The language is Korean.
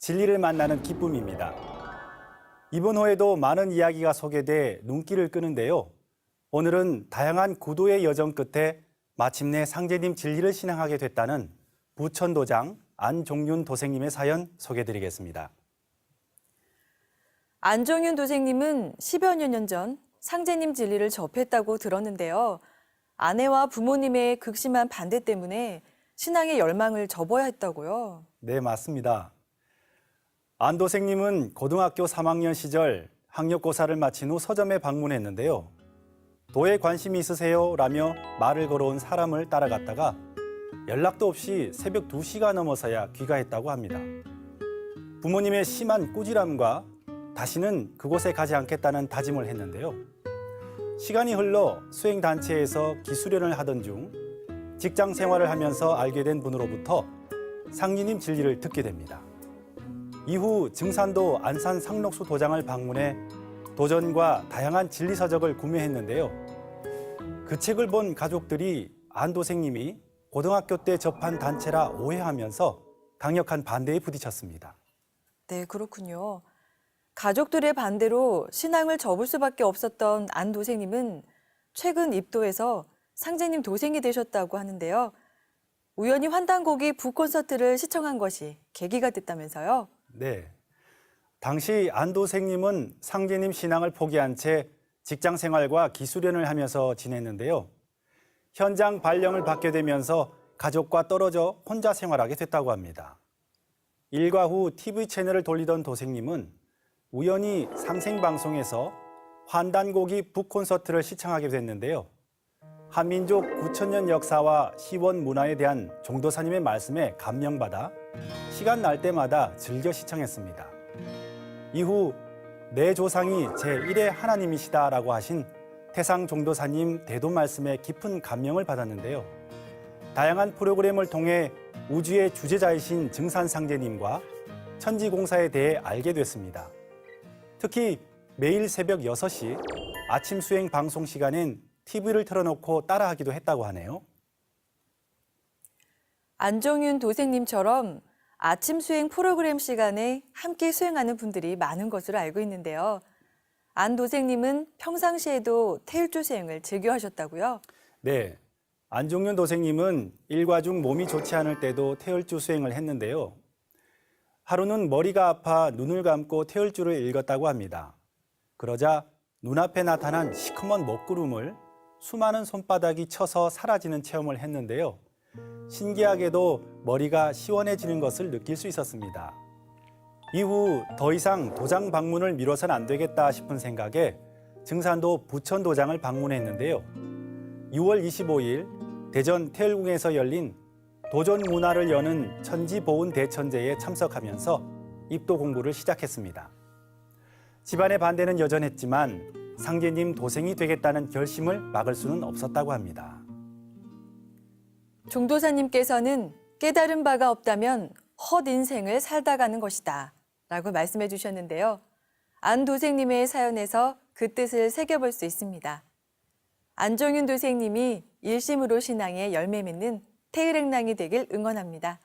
진리를 만나는 기쁨입니다. 이번 호에도 많은 이야기가 소개돼 눈길을 끄는데요. 오늘은 다양한 구도의 여정 끝에 마침내 상제님 진리를 신앙하게 됐다는 부천도장 안종윤 도생님의 사연 소개해드리겠습니다. 안종윤 도생님은 10여 년 전 상제님 진리를 접했다고 들었는데요. 아내와 부모님의 극심한 반대 때문에 신앙의 열망을 접어야 했다고요. 네, 맞습니다. 안 도생님은 고등학교 3학년 시절 학력고사를 마친 후 서점에 방문했는데요. 도에 관심이 있으세요? 라며 말을 걸어온 사람을 따라갔다가 연락도 없이 새벽 2시가 넘어서야 귀가했다고 합니다. 부모님의 심한 꾸지람과 다시는 그곳에 가지 않겠다는 다짐을 했는데요. 시간이 흘러 수행단체에서 기수련을 하던 중 직장 생활을 하면서 알게 된 분으로부터 상제님 진리를 듣게 됩니다. 이후 증산도 안산 상록수 도장을 방문해 도전과 다양한 진리 서적을 구매했는데요. 그 책을 본 가족들이 안 도생님이 고등학교 때 접한 단체라 오해하면서 강력한 반대에 부딪혔습니다. 네, 그렇군요. 가족들의 반대로 신앙을 접을 수밖에 없었던 안 도생님은 최근 입도해서 상제님 도생이 되셨다고 하는데요. 우연히 환단곡이 북콘서트를 시청한 것이 계기가 됐다면서요? 네. 당시 안 도생님은 상제님 신앙을 포기한 채 직장 생활과 기수련을 하면서 지냈는데요. 현장 발령을 받게 되면서 가족과 떨어져 혼자 생활하게 됐다고 합니다. 일과 후 TV 채널을 돌리던 도생님은 우연히 상생방송에서 환단곡이 북콘서트를 시청하게 됐는데요. 한민족 9,000년 역사와 시원 문화에 대한 종도사님의 말씀에 감명받아 시간 날 때마다 즐겨 시청했습니다. 이후 내 조상이 제1의 하나님이시다라고 하신 태상 종도사님 대도 말씀에 깊은 감명을 받았는데요. 다양한 프로그램을 통해 우주의 주제자이신 증산상제님과 천지공사에 대해 알게 됐습니다. 특히 매일 새벽 6시 아침 수행 방송 시간엔 TV를 틀어놓고 따라하기도 했다고 하네요. 안종윤 도생님처럼 아침 수행 프로그램 시간에 함께 수행하는 분들이 많은 것으로 알고 있는데요. 안 도생님은 평상시에도 태율주 수행을 즐겨 하셨다고요? 네, 안종윤 도생님은 일과 중 몸이 좋지 않을 때도 태율주 수행을 했는데요. 하루는 머리가 아파 눈을 감고 태율주를 읽었다고 합니다. 그러자 눈앞에 나타난 시커먼 먹구름을 수많은 손바닥이 쳐서 사라지는 체험을 했는데요. 신기하게도 머리가 시원해지는 것을 느낄 수 있었습니다. 이후 더 이상 도장 방문을 미뤄선 안 되겠다 싶은 생각에 증산도 부천도장을 방문했는데요. 6월 25일 대전 태율궁에서 열린 도전 문화를 여는 천지보훈 대천제에 참석하면서 입도 공부를 시작했습니다. 집안의 반대는 여전했지만 상제님 도생이 되겠다는 결심을 막을 수는 없었다고 합니다. 종도사님께서는 깨달은 바가 없다면 헛 인생을 살다 가는 것이다 라고 말씀해 주셨는데요. 안 도생님의 사연에서 그 뜻을 새겨볼 수 있습니다. 안종윤 도생님이 일심으로 신앙에 열매 맺는 태일행랑이 되길 응원합니다.